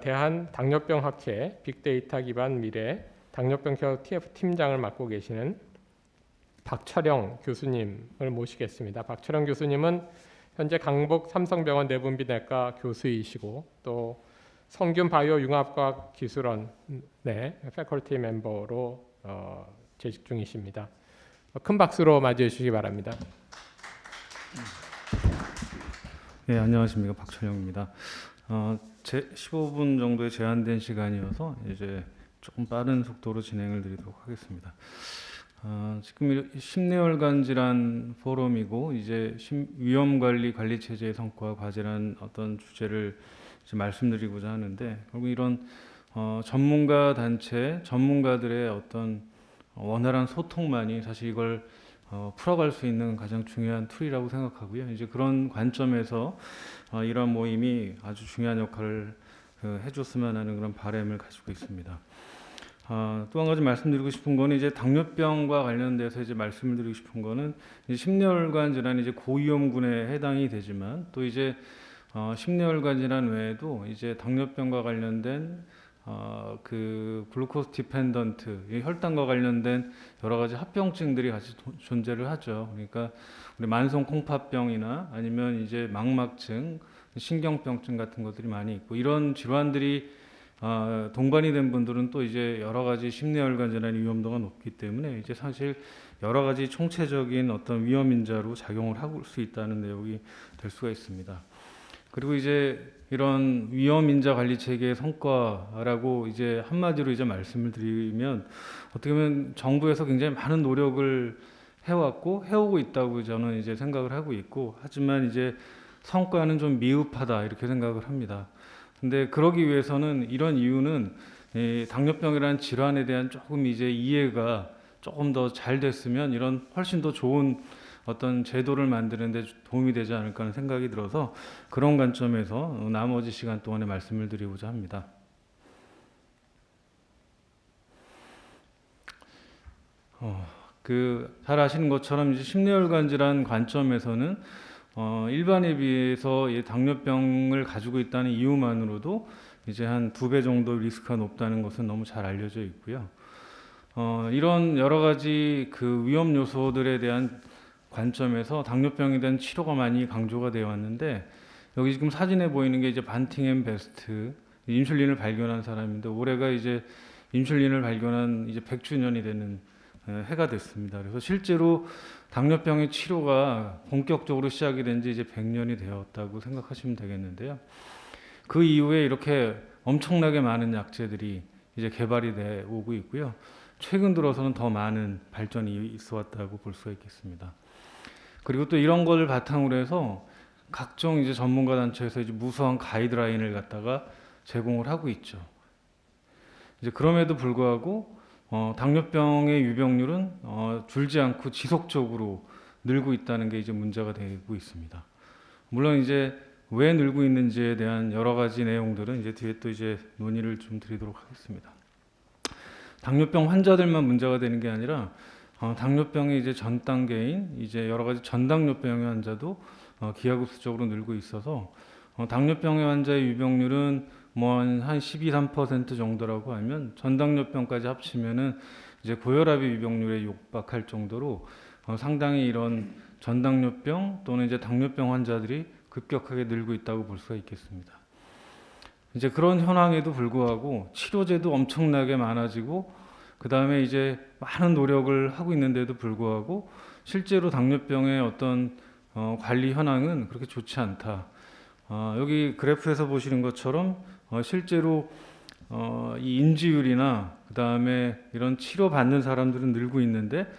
대한당뇨병학회 빅데이터 기반 미래 당뇨병 케어 TF 팀장을 맡고 계시는 박철영 교수님을 모시겠습니다. 박철영 교수님은 현재 강북 삼성병원 내분비내과 교수이시고 또 성균 바이오 융합과학 기술원의 패컬티 멤버로 재직 중이십니다. 큰 박수로 맞이해 주시기 바랍니다. 네, 안녕하십니까, 박철영입니다. 제 15분 정도의 제한된 시간이어서 이제 조금 빠른 속도로 진행을 드리도록 하겠습니다. 지금 심내혈관 질환 포럼이고 이제 위험관리 체제의 성과 과제라는 어떤 주제를 이제 말씀드리고자 하는데, 결국 이런 전문가 단체 전문가들의 어떤 원활한 소통만이 사실 이걸 풀어갈 수 있는 가장 중요한 툴이라고 생각하고요. 이제 그런 관점에서 이런 모임이 아주 중요한 역할을 해줬으면 하는 그런 바람을 가지고 있습니다. 또 한 가지 말씀드리고 싶은 거는 이제 당뇨병과 관련돼서 이제 말씀을 드리고 싶은 거는 이제 심내혈관 질환이 이제 고위험군에 해당이 되지만 또 이제 심내혈관 질환 외에도 이제 당뇨병과 관련된 그 글루코스 디펜던트 혈당과 관련된 여러 가지 합병증들이 같이 존재를 하죠. 그러니까 우리 만성 콩팥병이나 아니면 이제 망막증, 신경병증 같은 것들이 많이 있고, 이런 질환들이 동반이 된 분들은 또 이제 여러 가지 심내혈관 질환의 위험도가 높기 때문에 이제 사실 여러 가지 총체적인 어떤 위험 인자로 작용을 할 수 있다는 내용이 될 수가 있습니다. 그리고 이제 이런 위험 인자 관리 체계의 성과라고 이제 한마디로 이제 말씀을 드리면, 어떻게 보면 정부에서 굉장히 많은 노력을 해왔고 해오고 있다고 저는 이제 생각을 하고 있고, 하지만 이제 성과는 좀 미흡하다 이렇게 생각을 합니다. 근데 그러기 위해서는 이런 이유는 당뇨병이라는 질환에 대한 조금 이제 이해가 조금 더 잘 됐으면 이런 훨씬 더 좋은 어떤 제도를 만드는 데 도움이 되지 않을까 하는 생각이 들어서 그런 관점에서 나머지 시간 동안에 말씀을 드리고자 합니다. 잘 아시는 것처럼 이제 심내혈관 질환 관점에서는 일반에 비해서 당뇨병을 가지고 있다는 이유만으로도 이제 한 2배 정도 리스크가 높다는 것은 너무 잘 알려져 있고요. 이런 여러 가지 그 위험 요소들에 대한 관점에서 당뇨병에 대한 치료가 많이 강조가 되어 왔는데, 여기 지금 사진에 보이는 게 이제 반팅앤 베스트 인슐린을 발견한 사람인데, 올해가 이제 인슐린을 발견한 이제 100주년이 되는 해가 됐습니다. 그래서 실제로 당뇨병의 치료가 본격적으로 시작이 된 지 이제 100년이 되었다고 생각하시면 되겠는데요. 그 이후에 이렇게 엄청나게 많은 약제들이 이제 개발이 돼 오고 있고요. 최근 들어서는 더 많은 발전이 있어 왔다고 볼 수가 있겠습니다. 그리고 또 이런 걸 바탕으로 해서 각종 이제 전문가 단체에서 이제 무수한 가이드라인을 갖다가 제공을 하고 있죠. 이제 그럼에도 불구하고 당뇨병의 유병률은 줄지 않고 지속적으로 늘고 있다는 게 이제 문제가 되고 있습니다. 물론 이제 왜 늘고 있는지에 대한 여러 가지 내용들은 이제 뒤에 또 이제 논의를 좀 드리도록 하겠습니다. 당뇨병 환자들만 문제가 되는 게 아니라 당뇨병의 이제 전 단계인 이제 여러 가지 전당뇨병의 환자도 기하급수적으로 늘고 있어서 당뇨병의 환자의 유병률은 뭐 한 12~13% 정도라고 하면 전당뇨병까지 합치면은 이제 고혈압의 유병률에 육박할 정도로 상당히 이런 전당뇨병 또는 이제 당뇨병 환자들이 급격하게 늘고 있다고 볼 수가 있겠습니다. 이제 그런 현황에도 불구하고 치료제도 엄청나게 많아지고, 그 다음에 이제 많은 노력을 하고 있는데도 불구하고 실제로 당뇨병의 어떤 관리 현황은 그렇게 좋지 않다. 여기 그래프에서 보시는 것처럼 실제로 이 인지율이나 그 다음에 이런 치료받는 사람들은 늘고 있는데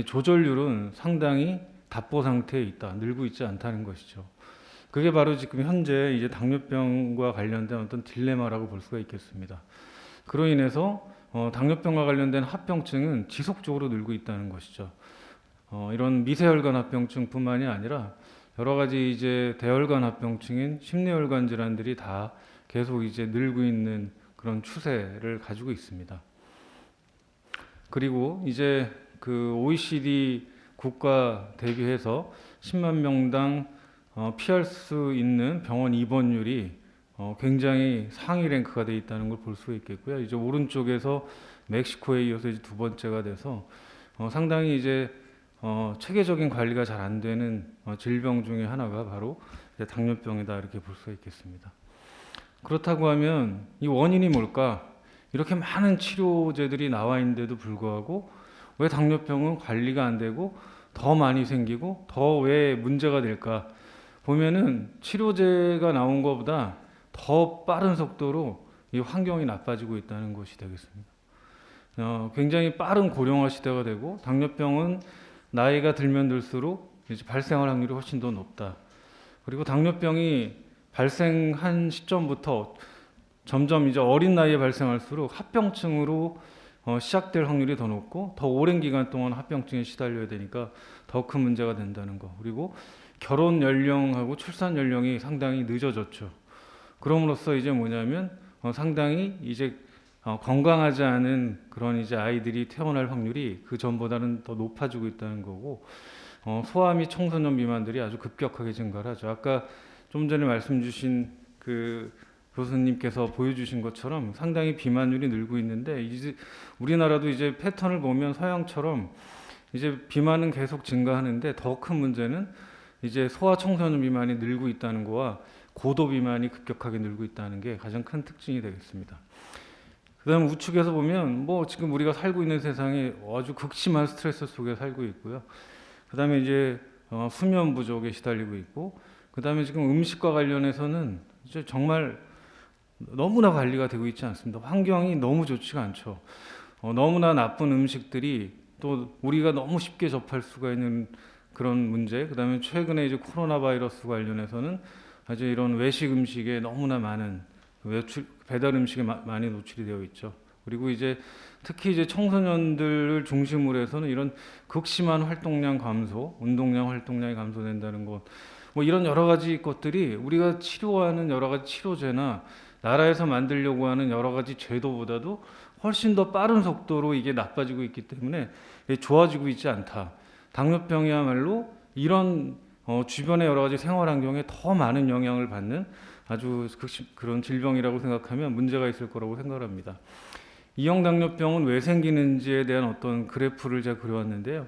조절률은 상당히 답보 상태에 있다, 늘고 있지 않다는 것이죠. 그게 바로 지금 현재 이제 당뇨병과 관련된 어떤 딜레마라고 볼 수가 있겠습니다. 그로 인해서 당뇨병과 관련된 합병증은 지속적으로 늘고 있다는 것이죠. 이런 미세혈관 합병증뿐만이 아니라 여러 가지 이제 대혈관 합병증인 심내혈관 질환들이 다 계속 이제 늘고 있는 그런 추세를 가지고 있습니다. 그리고 이제 그 OECD 국가 대비해서 10만 명당 피할 수 있는 병원 입원율이 굉장히 상위 랭크가 돼 있다는 걸 볼 수 있겠고요. 이제 오른쪽에서 멕시코에 이어서 이제 두 번째가 돼서 상당히 이제 체계적인 관리가 잘 안 되는 질병 중에 하나가 바로 이제 당뇨병이다 이렇게 볼 수 있겠습니다. 그렇다고 하면 이 원인이 뭘까? 이렇게 많은 치료제들이 나와 있는데도 불구하고 왜 당뇨병은 관리가 안 되고 더 많이 생기고 더 왜 문제가 될까? 보면은 치료제가 나온 것보다 더 빠른 속도로 이 환경이 나빠지고 있다는 것이 되겠습니다. 굉장히 빠른 고령화 시대가 되고 당뇨병은 나이가 들면 들수록 이제 발생할 확률이 훨씬 더 높다. 그리고 당뇨병이 발생한 시점부터 점점 이제 어린 나이에 발생할수록 합병증으로 시작될 확률이 더 높고 더 오랜 기간 동안 합병증에 시달려야 되니까 더 큰 문제가 된다는 거. 그리고 결혼 연령하고 출산 연령이 상당히 늦어졌죠. 그럼으로써 이제 뭐냐면 상당히 이제 건강하지 않은 그런 이제 아이들이 태어날 확률이 그 전보다는 더 높아지고 있다는 거고 소아 및 청소년 비만들이 아주 급격하게 증가를 하죠. 아까 좀 전에 말씀 주신 그 교수님께서 보여주신 것처럼 상당히 비만율이 늘고 있는데 이제 우리나라도 이제 패턴을 보면 서양처럼 이제 비만은 계속 증가하는데 더 큰 문제는 이제 소아 청소년 비만이 늘고 있다는 거와 고도 비만이 급격하게 늘고 있다는 게 가장 큰 특징이 되겠습니다. 그다음 우측에서 보면 뭐 지금 우리가 살고 있는 세상에 아주 극심한 스트레스 속에 살고 있고요. 그다음에 이제 수면 부족에 시달리고 있고, 그다음에 지금 음식과 관련해서는 이제 정말 너무나 관리가 되고 있지 않습니다. 환경이 너무 좋지가 않죠. 너무나 나쁜 음식들이 또 우리가 너무 쉽게 접할 수가 있는 그런 문제. 그다음에 최근에 이제 코로나 바이러스 관련해서는 아주 이런 외식 음식에 너무나 많은 배달 음식에 많이 노출이 되어 있죠. 그리고 이제 특히 이제 청소년들을 중심으로 해서는 이런 극심한 활동량 감소, 운동량 활동량이 감소된다는 것, 뭐 이런 여러 가지 것들이 우리가 치료하는 여러 가지 치료제나 나라에서 만들려고 하는 여러 가지 제도보다도 훨씬 더 빠른 속도로 이게 나빠지고 있기 때문에 좋아지고 있지 않다. 당뇨병이야말로 이런 주변의 여러 가지 생활 환경에 더 많은 영향을 받는 아주 그런 질병이라고 생각하면 문제가 있을 거라고 생각합니다. 이형 당뇨병은 왜 생기는지에 대한 어떤 그래프를 제가 그려왔는데요.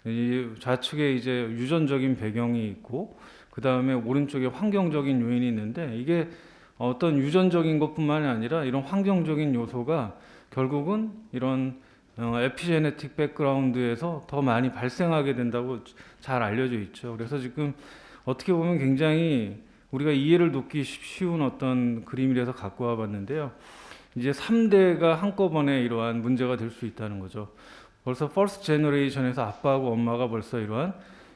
이 좌측에 이제 유전적인 배경이 있고 그 다음에 오른쪽에 환경적인 요인이 있는데 이게 어떤 유전적인 것뿐만이 아니라 이런 환경적인 요소가 결국은 이런 에피제네틱 백그라운드에서 더 많이 발생하게 된다고 잘 알려져 있죠. 그래서 지금 어떻게 보면 굉장히 우리가 이해를 돕기 쉬운 어떤 그림이라서 갖고 와봤는데요. 이제 3대가 한꺼번에 이러한 문제가 될 수 있다는 거죠. 벌써 퍼스트 제너레이션에서 아빠하고 엄마가 벌써 이러한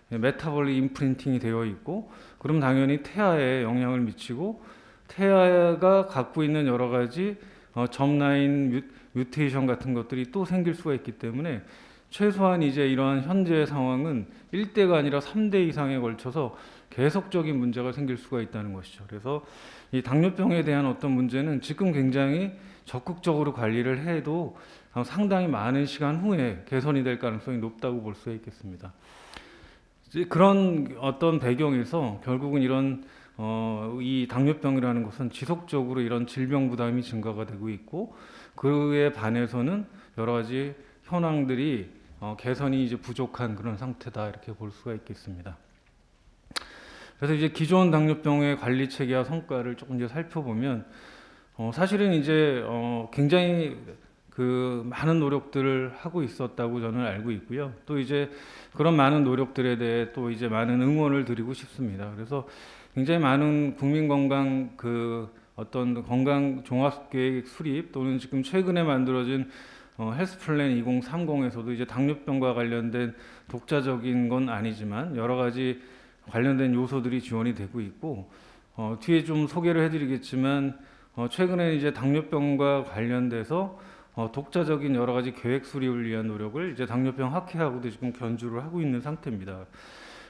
메타볼릭 임프린팅이 되어 있고, 그럼 당연히 태아에 영향을 미치고 태아가 갖고 있는 여러 가지 점라인 뮤테이션 같은 것들이 또 생길 수가 있기 때문에 최소한 이제 이러한 현재의 상황은 1대가 아니라 3대 이상에 걸쳐서 계속적인 문제가 생길 수가 있다는 것이죠. 그래서 이 당뇨병에 대한 어떤 문제는 지금 굉장히 적극적으로 관리를 해도 상당히 많은 시간 후에 개선이 될 가능성이 높다고 볼 수 있겠습니다. 이제 그런 어떤 배경에서 결국은 이런 이 당뇨병이라는 것은 지속적으로 이런 질병 부담이 증가가 되고 있고, 그에 반해서는 여러 가지 현황들이 개선이 이제 부족한 그런 상태다 이렇게 볼 수가 있겠습니다. 그래서 이제 기존 당뇨병의 관리 체계와 성과를 조금 이제 살펴보면 사실은 이제 굉장히 그 많은 노력들을 하고 있었다고 저는 알고 있고요. 또 이제 그런 많은 노력들에 대해 또 이제 많은 응원을 드리고 싶습니다. 그래서 굉장히 많은 국민 건강 그 어떤 건강 종합 계획 수립 또는 지금 최근에 만들어진 헬스 플랜 2030에서도 이제 당뇨병과 관련된 독자적인 건 아니지만 여러 가지 관련된 요소들이 지원이 되고 있고, 뒤에 좀 소개를 해드리겠지만 최근에 이제 당뇨병과 관련돼서 독자적인 여러 가지 계획 수립을 위한 노력을 이제 당뇨병 학회하고도 지금 견주를 하고 있는 상태입니다.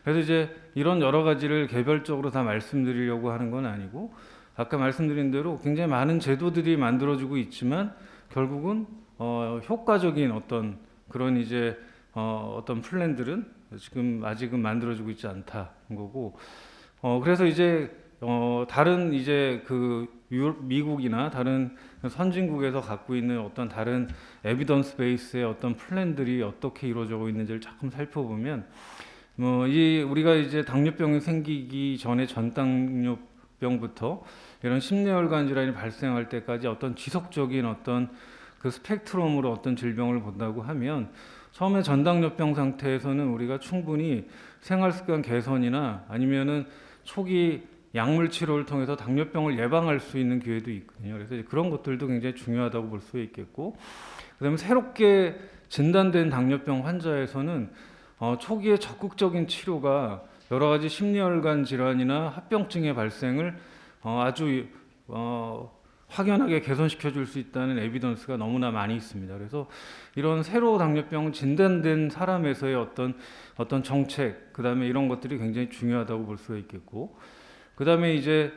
그래서 이제 이런 여러 가지를 개별적으로 다 말씀드리려고 하는 건 아니고, 아까 말씀드린 대로 굉장히 많은 제도들이 만들어지고 있지만 결국은 효과적인 어떤 그런 이제 어떤 플랜들은 지금 아직은 만들어지고 있지 않다는 거고, 그래서 이제 다른 이제 그 미국이나 다른 선진국에서 갖고 있는 어떤 다른 에비던스 베이스의 어떤 플랜들이 어떻게 이루어지고 있는지를 조금 살펴보면 이 우리가 이제 당뇨병이 생기기 전에 전당뇨병부터 이런 심내혈관 질환이 발생할 때까지 어떤 지속적인 어떤 그 스펙트럼으로 어떤 질병을 본다고 하면 처음에 전당뇨병 상태에서는 우리가 충분히 생활습관 개선이나 아니면은 초기 약물 치료를 통해서 당뇨병을 예방할 수 있는 기회도 있거든요. 그래서 그런 것들도 굉장히 중요하다고 볼 수 있겠고, 그다음에 새롭게 진단된 당뇨병 환자에서는 초기에 적극적인 치료가 여러 가지 심리혈관 질환이나 합병증의 발생을 아주 확연하게 개선시켜 줄 수 있다는 에비던스가 너무나 많이 있습니다. 그래서 이런 새로 당뇨병 진단된 사람에서의 어떤 정책, 그다음에 이런 것들이 굉장히 중요하다고 볼 수가 있겠고, 그다음에 이제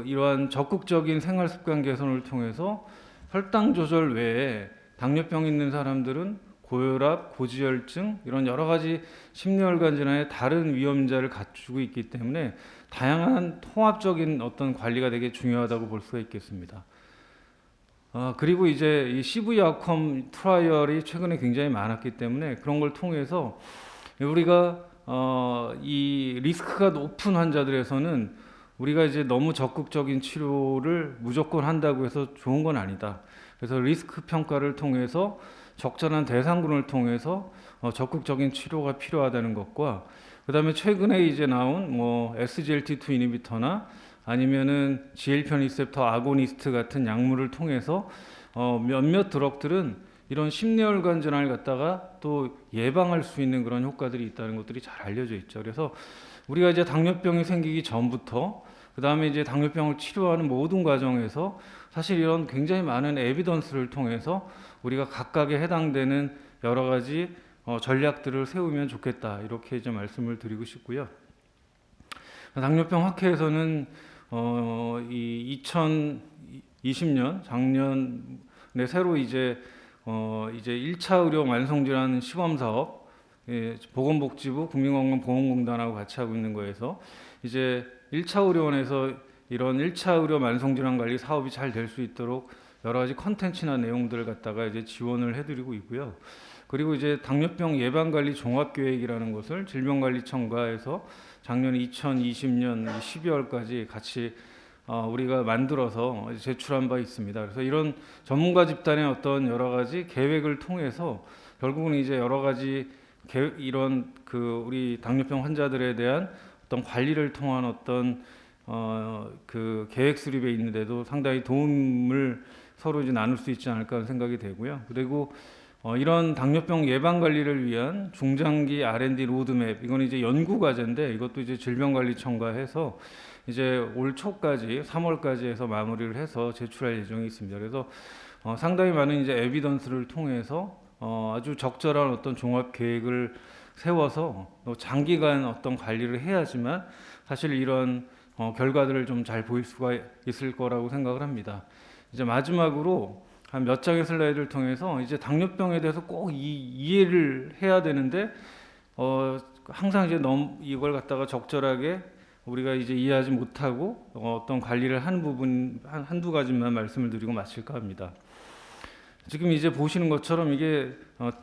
이러한 적극적인 생활 습관 개선을 통해서 혈당 조절 외에 당뇨병 있는 사람들은 고혈압, 고지혈증 이런 여러 가지 심리혈관 질환의 다른 위험자를 갖추고 있기 때문에 다양한 통합적인 어떤 관리가 되게 중요하다고 볼 수가 있겠습니다. 그리고 이제 이 CV 아웃컴 트라이얼이 최근에 굉장히 많았기 때문에 그런 걸 통해서 우리가 이 리스크가 높은 환자들에서는 우리가 이제 너무 적극적인 치료를 무조건 한다고 해서 좋은 건 아니다. 그래서 리스크 평가를 통해서 적절한 대상군을 통해서 적극적인 치료가 필요하다는 것과, 그다음에 최근에 이제 나온 SGLT2 이니비터나 아니면은 GLP-1 리셉터 아고니스트 같은 약물을 통해서 몇몇 드럭들은 이런 심내혈관 질환을 갖다가 또 예방할 수 있는 그런 효과들이 있다는 것들이 잘 알려져 있죠. 그래서 우리가 이제 당뇨병이 생기기 전부터 그다음에 이제 당뇨병을 치료하는 모든 과정에서 사실 이런 굉장히 많은 에비던스를 통해서 우리가 각각에 해당되는 여러 가지 전략들을 세우면 좋겠다, 이렇게 이제 말씀을 드리고 싶고요. 당뇨병 학회에서는 이 2020년 작년에 새로 이제 1차 의료 만성질환 시범 사업, 보건복지부 국민건강보험공단하고 같이 하고 있는 거에서 이제 1차 의료원에서 이런 1차 의료 만성질환 관리 사업이 잘 될 수 있도록 여러 가지 컨텐츠나 내용들을 갖다가 이제 지원을 해드리고 있고요. 그리고 이제 당뇨병 예방관리 종합계획이라는 것을 질병관리청과에서 작년 2020년 12월까지 같이 우리가 만들어서 제출한 바 있습니다. 그래서 이런 전문가 집단의 어떤 여러 가지 계획을 통해서 결국은 이제 여러 가지 이런 우리 당뇨병 환자들에 대한 어떤 관리를 통한 어떤 계획 수립에 있는데도 상당히 도움을 서로 이제 나눌 수 있지 않을까 하는 생각이 되고요. 그리고 이런 당뇨병 예방 관리를 위한 중장기 R&D 로드맵, 이건 이제 연구 과제인데 이것도 이제 질병관리청과 해서 이제 올 초까지 3월까지 해서 마무리를 해서 제출할 예정이 있습니다. 그래서 상당히 많은 이제 에비던스를 통해서 아주 적절한 어떤 종합 계획을 세워서 장기간 어떤 관리를 해야지만 사실 이런 결과들을 좀 잘 보일 수가 있을 거라고 생각을 합니다. 이제 마지막으로 한 몇 장의 슬라이드를 통해서 이제 당뇨병에 대해서 꼭 이해를 해야 되는데 항상 이제 너무 이걸 갖다가 적절하게 우리가 이제 이해하지 못하고 어떤 관리를 하는 부분 한두 가지만 말씀을 드리고 마칠까 합니다. 지금 이제 보시는 것처럼 이게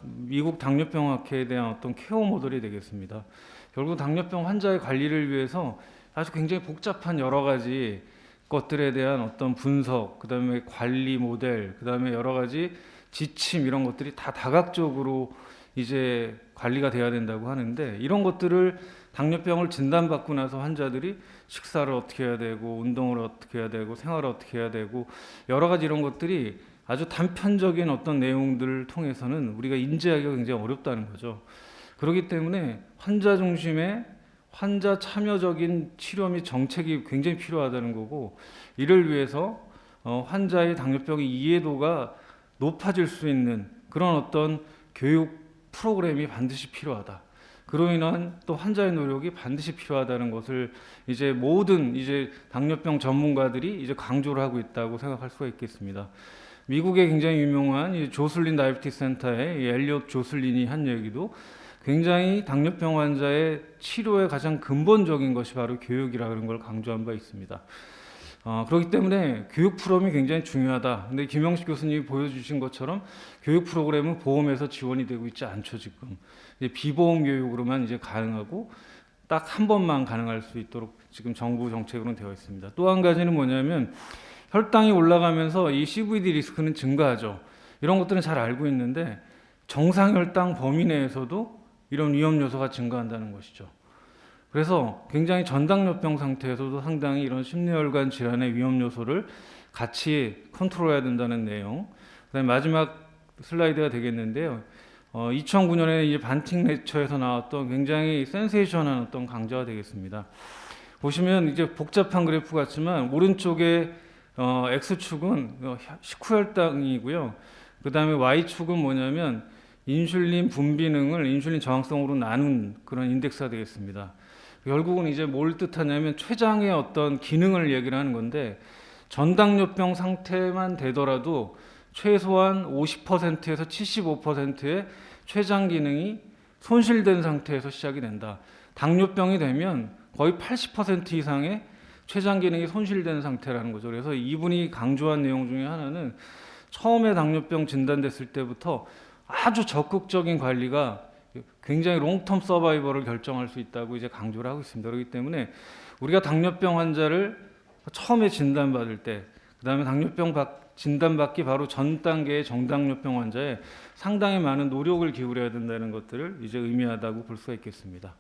미국 당뇨병 학회에 대한 어떤 케어 모델이 되겠습니다. 결국 당뇨병 환자의 관리를 위해서 아주 굉장히 복잡한 여러 가지 것들에 대한 어떤 분석, 그다음에 관리 모델, 그다음에 여러 가지 지침, 이런 것들이 다 다각적으로 이제 관리가 돼야 된다고 하는데, 이런 것들을 당뇨병을 진단받고 나서 환자들이 식사를 어떻게 해야 되고, 운동을 어떻게 해야 되고, 생활을 어떻게 해야 되고, 여러 가지 이런 것들이 아주 단편적인 어떤 내용들을 통해서는 우리가 인지하기가 굉장히 어렵다는 거죠. 그렇기 때문에 환자 중심의 환자 참여적인 치료 및 정책이 굉장히 필요하다는 거고, 이를 위해서 환자의 당뇨병의 이해도가 높아질 수 있는 그런 어떤 교육 프로그램이 반드시 필요하다. 그로 인한 또 환자의 노력이 반드시 필요하다는 것을 이제 모든 이제 당뇨병 전문가들이 이제 강조를 하고 있다고 생각할 수가 있겠습니다. 미국의 굉장히 유명한 이 조슬린 다이비티스 센터의 엘리엇 조슬린이 한 얘기도 굉장히 당뇨병 환자의 치료의 가장 근본적인 것이 바로 교육이라는 걸 강조한 바 있습니다. 그렇기 때문에 교육 프로그램이 굉장히 중요하다. 근데 김영식 교수님이 보여주신 것처럼 교육 프로그램은 보험에서 지원이 되고 있지 않죠 지금. 이제 비보험 교육으로만 이제 가능하고 딱 한 번만 가능할 수 있도록 지금 정부 정책으로 되어 있습니다. 또 한 가지는 뭐냐면 혈당이 올라가면서 이 CVD 리스크는 증가하죠. 이런 것들은 잘 알고 있는데 정상 혈당 범위 내에서도 이런 위험 요소가 증가한다는 것이죠. 그래서 굉장히 전당뇨병 상태에서도 상당히 이런 심뇌혈관 질환의 위험 요소를 같이 컨트롤해야 된다는 내용. 그다음에 마지막 슬라이드가 되겠는데요. 2009년에 이제 반팅 레처에서 나왔던 굉장히 센세이션한 어떤 강좌가 되겠습니다. 보시면 이제 복잡한 그래프 같지만 오른쪽에 X축은 식후혈당이고요. 그 다음에 Y축은 뭐냐면 인슐린 분비능을 인슐린 저항성으로 나눈 그런 인덱스가 되겠습니다. 결국은 이제 뭘 뜻하냐면 췌장의 어떤 기능을 얘기를 하는 건데 전당뇨병 상태만 되더라도 최소한 50%에서 75%의 췌장 기능이 손실된 상태에서 시작이 된다. 당뇨병이 되면 거의 80% 이상의 췌장 기능이 손실된 상태라는 거죠. 그래서 이분이 강조한 내용 중에 하나는 처음에 당뇨병 진단됐을 때부터 아주 적극적인 관리가 굉장히 롱텀 서바이벌을 결정할 수 있다고 이제 강조를 하고 있습니다. 그렇기 때문에 우리가 당뇨병 환자를 처음에 진단받을 때, 그다음에 당뇨병 진단받기 바로 전 단계의 정당뇨병 환자에 상당히 많은 노력을 기울여야 된다는 것들을 이제 의미하다고 볼 수가 있겠습니다.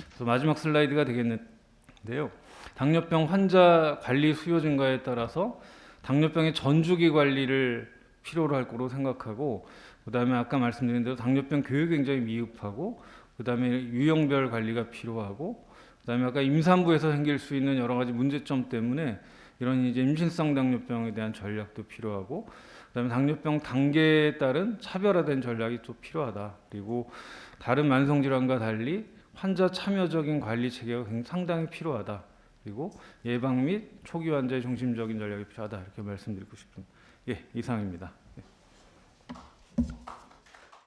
그래서 마지막 슬라이드가 되겠는데요. 당뇨병 환자 관리 수요 증가에 따라서 당뇨병의 전주기 관리를 필요로 할 거로 생각하고, 그다음에 아까 말씀드린 대로 당뇨병 교육이 굉장히 미흡하고, 그다음에 유형별 관리가 필요하고, 그다음에 아까 임산부에서 생길 수 있는 여러 가지 문제점 때문에 이런 이제 임신성 당뇨병에 대한 전략도 필요하고, 그다음에 당뇨병 단계에 따른 차별화된 전략이 또 필요하다. 그리고 다른 만성 질환과 달리 환자 참여적인 관리 체계가 상당히 필요하다. 그리고 예방 및 초기 환자의 중심적인 전략이 필요하다. 이렇게 말씀드리고 싶습니다. 예, 이상입니다. 예.